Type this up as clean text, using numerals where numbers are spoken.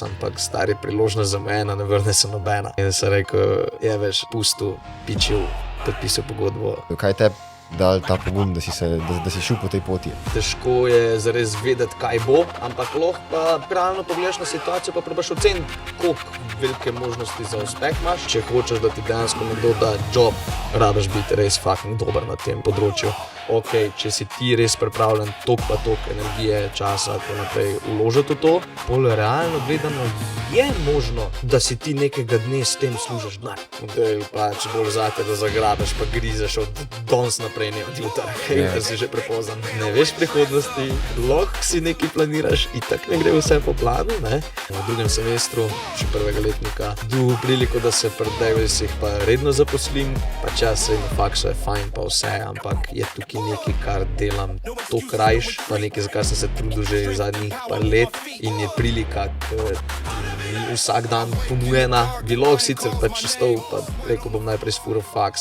ampak stari priložnost za mene, ne vrne se nobena. In sem rekel, je veš, pustil, pičil, podpisal pogodbo. Kaj te dal ta pogum, da si šel po tej poti? Težko je zares vedeti, kaj bo, ampak lahko pa realno pogledaš na situacijo, pa probaš oceniti, koliko velike možnosti za uspeh imaš. Če hočeš, da ti dejansko nekdo da job, rabiš biti res fucking dober na tem področju. Ok, če si ti res pripravljen toliko pa toliko energije, časa, tako naprej vložiti v to, pol realno gledano je možno, da si ti nekega dne s tem služiš denar. Model pač bolj zate, da zagrabiš pa grizeš od danes naprej, ne od jutra, da si že prepozan. Ne veš prihodnosti, lahko si nekaj planiraš, itak ne gre vse po planu, ne. V drugem semestru, še prvega letnika, dobil priliko, da se pri Devilsih pa redno zaposlim, pa čas na faksu je fajn pa vse, ampak je tukaj nekaj, kar delam toliko rajš, pa nekaj, za kar sem se trudil že zadnjih par let in je prilika, vsak dan ponujena. Bi lahko sicer pač stal, pa rekel bom najprej sfuril faks,